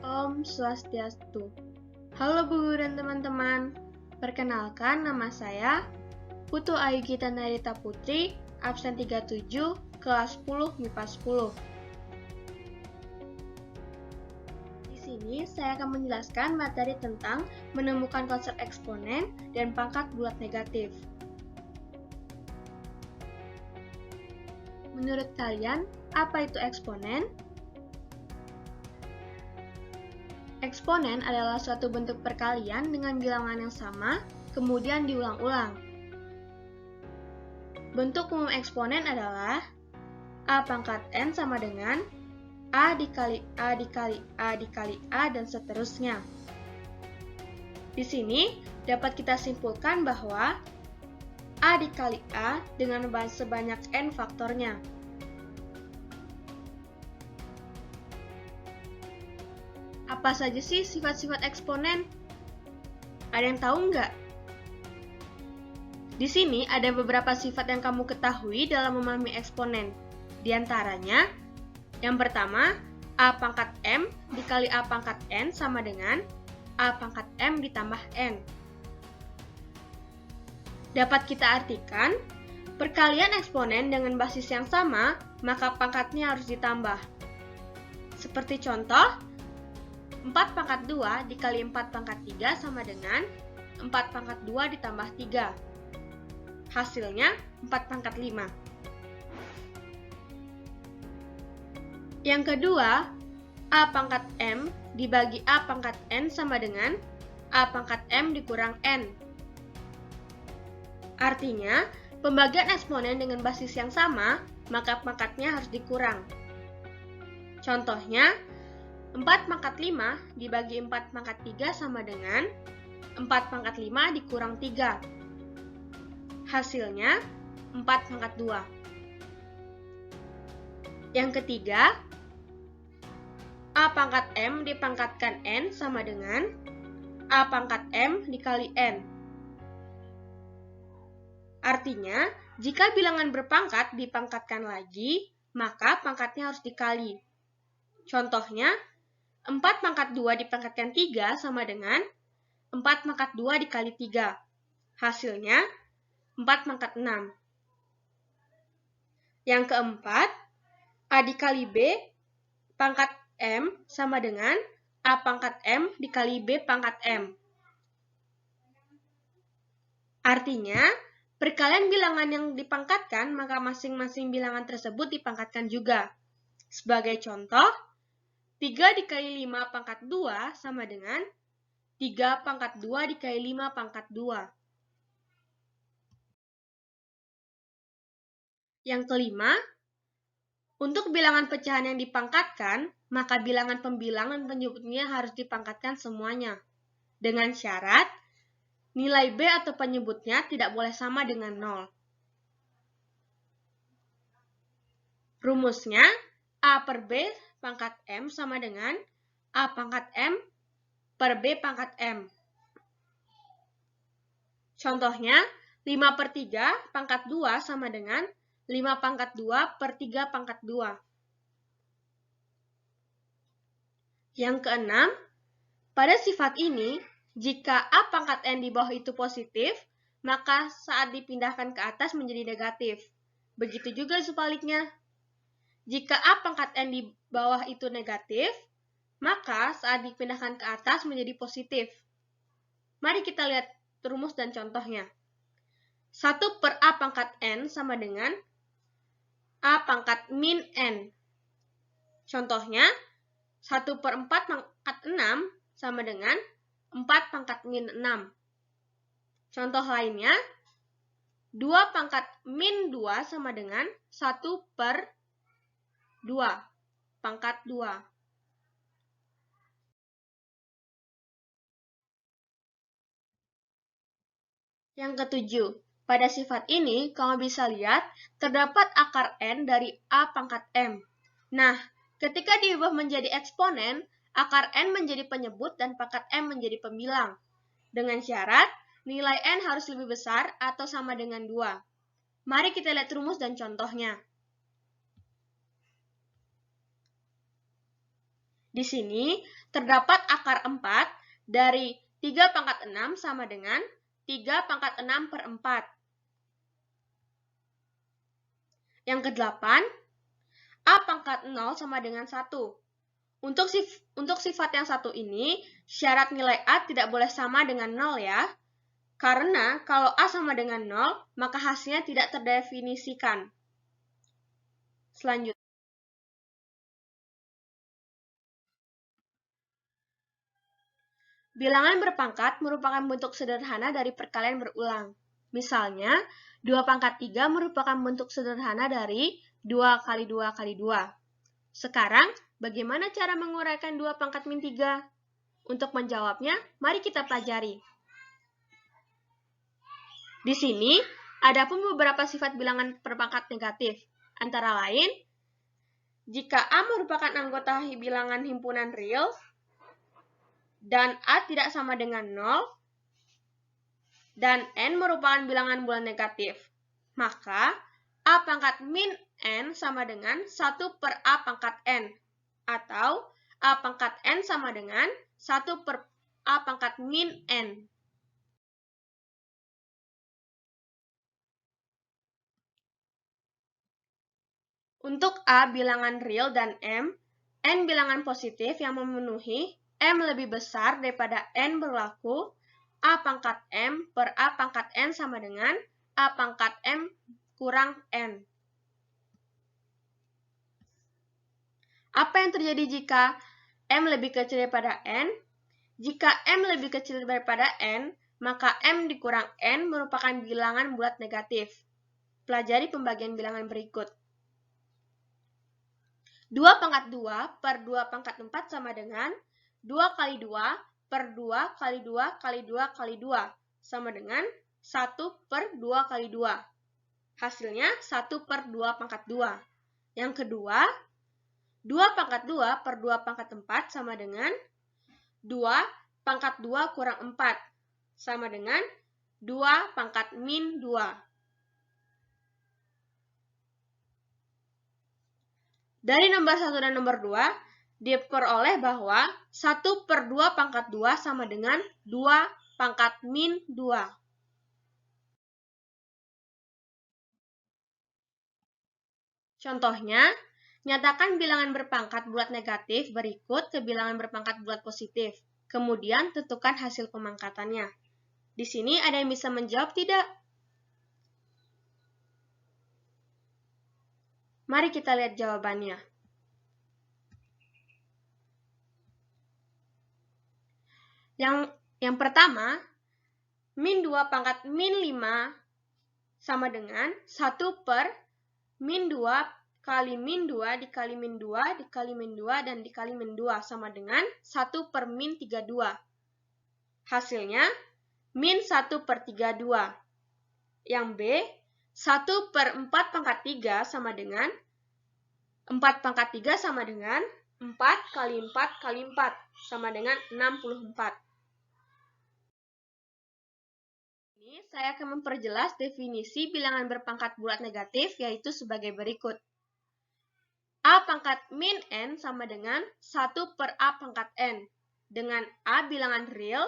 Om Swastiastu. Halo Bu Guru dan teman-teman. Perkenalkan, nama saya Putu Ayu Gita Narita Putri, absen 37, kelas 10 MIPA 10. Di sini saya akan menjelaskan materi tentang menemukan konsep eksponen dan pangkat bulat negatif. Menurut kalian, apa itu eksponen? Eksponen adalah suatu bentuk perkalian dengan bilangan yang sama, kemudian diulang-ulang. Bentuk umum eksponen adalah A pangkat N sama dengan A dikali A dikali A dikali A dan seterusnya. Di sini dapat kita simpulkan bahwa A dikali A dengan sebanyak N faktornya. Apa saja sih sifat-sifat eksponen? Ada yang tahu nggak? Di sini ada beberapa sifat yang kamu ketahui dalam memahami eksponen. Di antaranya, yang pertama, A pangkat M dikali A pangkat N sama dengan A pangkat M ditambah N. Dapat kita artikan, perkalian eksponen dengan basis yang sama, maka pangkatnya harus ditambah. Seperti contoh, 4 pangkat 2 dikali 4 pangkat 3 sama dengan 4 pangkat 2 ditambah 3. Hasilnya 4 pangkat 5. Yang kedua, A pangkat M dibagi A pangkat N sama dengan A pangkat M dikurang N. Artinya, pembagian eksponen dengan basis yang sama, maka pangkatnya harus dikurang. Contohnya, 4 pangkat 5 dibagi 4 pangkat 3 sama dengan 4 pangkat 5 dikurang 3. Hasilnya 4 pangkat 2. Yang ketiga, A pangkat M dipangkatkan N sama dengan A pangkat M dikali N. Artinya, jika bilangan berpangkat dipangkatkan lagi, maka pangkatnya harus dikali. Contohnya, 4 pangkat 2 dipangkatkan 3 sama dengan 4 pangkat 2 dikali 3. Hasilnya 4 pangkat 6. Yang keempat, A dikali B pangkat M sama dengan A pangkat M dikali B pangkat M. Artinya, perkalian bilangan yang dipangkatkan, maka masing-masing bilangan tersebut dipangkatkan juga. Sebagai contoh, 3 dikali 5 pangkat 2 sama dengan 3 pangkat 2 dikali 5 pangkat 2. Yang kelima, untuk bilangan pecahan yang dipangkatkan, maka bilangan pembilang dan penyebutnya harus dipangkatkan semuanya. Dengan syarat, nilai B atau penyebutnya tidak boleh sama dengan 0. Rumusnya, A per B pangkat M sama dengan A pangkat M per B pangkat M. Contohnya, 5 per 3 pangkat 2 sama dengan 5 pangkat 2 per 3 pangkat 2. Yang keenam, pada sifat ini, jika A pangkat N di bawah itu positif, maka saat dipindahkan ke atas menjadi negatif. Begitu juga sebaliknya. Jika A pangkat N di bawah itu negatif, maka saat dipindahkan ke atas menjadi positif. Mari kita lihat rumus dan contohnya. 1 per A pangkat N sama dengan A pangkat min N. Contohnya, 1 per 4 pangkat 6 sama dengan 4 pangkat min 6. Contoh lainnya, 2 pangkat min 2 sama dengan 1 per 2 pangkat 2. Yang ketujuh, pada sifat ini kamu bisa lihat terdapat akar N dari A pangkat M. Nah, ketika diubah menjadi eksponen, akar N menjadi penyebut dan pangkat M menjadi pembilang. Dengan syarat, nilai N harus lebih besar atau sama dengan 2. Mari kita lihat rumus dan contohnya. Di sini terdapat akar 4 dari 3 pangkat 6 sama dengan 3 pangkat 6 per 4. Yang ke-8, A pangkat 0 sama dengan 1. Untuk sifat yang satu ini, syarat nilai A tidak boleh sama dengan 0 ya. Karena kalau A sama dengan 0, maka hasilnya tidak terdefinisikan. Selanjutnya, bilangan berpangkat merupakan bentuk sederhana dari perkalian berulang. Misalnya, 2 pangkat 3 merupakan bentuk sederhana dari 2 kali 2 kali 2. Sekarang, bagaimana cara menguraikan 2 pangkat min 3? Untuk menjawabnya, mari kita pelajari. Di sini, ada pun beberapa sifat bilangan berpangkat negatif. Antara lain, jika A merupakan anggota bilangan himpunan real, dan A tidak sama dengan 0, dan N merupakan bilangan bulan negatif, maka A pangkat min N sama dengan 1 per A pangkat N, atau A pangkat N sama dengan 1 per A pangkat min N. Untuk A bilangan real dan M, N bilangan positif yang memenuhi, M lebih besar daripada N berlaku, A pangkat M per A pangkat N sama dengan A pangkat M kurang N. Apa yang terjadi jika M lebih kecil daripada N? Jika M lebih kecil daripada N, maka M dikurang N merupakan bilangan bulat negatif. Pelajari pembagian bilangan berikut. 2 pangkat 2 per 2 pangkat 4 sama dengan 2 kali 2 per 2 kali 2 kali 2 kali 2 sama dengan 1 per 2 kali 2. Hasilnya 1 per 2 pangkat 2. Yang kedua, 2 pangkat 2 per 2 pangkat 4 sama dengan 2 pangkat 2 kurang 4 sama dengan 2 pangkat min 2. Dari nomor 1 dan nomor 2, diperoleh bahwa 1 per 2 pangkat 2 sama dengan 2 pangkat min 2. Contohnya, nyatakan bilangan berpangkat bulat negatif berikut ke bilangan berpangkat bulat positif. Kemudian tentukan hasil pemangkatannya. Di sini ada yang bisa menjawab tidak? Mari kita lihat jawabannya. Yang pertama, min 2 pangkat min 5 sama dengan 1 per min 2 kali min 2 dikali min 2 dikali min 2 dan dikali min 2 sama dengan 1 per min 32. Hasilnya, min 1 per 32. Yang B, 1 per 4 pangkat 3 sama dengan 4 pangkat 3 sama dengan 4 kali 4 kali 4 sama dengan 64. Ini saya akan memperjelas definisi bilangan berpangkat bulat negatif yaitu sebagai berikut. A pangkat min N sama dengan 1 per A pangkat N dengan A bilangan real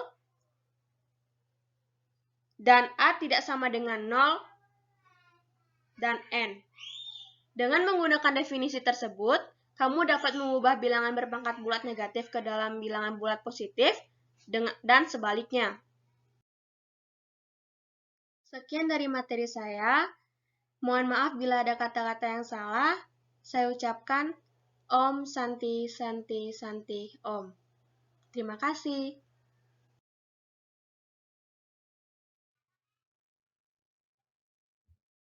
dan A tidak sama dengan 0 dan N. Dengan menggunakan definisi tersebut, kamu dapat mengubah bilangan berpangkat bulat negatif ke dalam bilangan bulat positif dan sebaliknya. Sekian dari materi saya. Mohon maaf bila ada kata-kata yang salah. Saya ucapkan Om Santi Santi Santi Om. Terima kasih.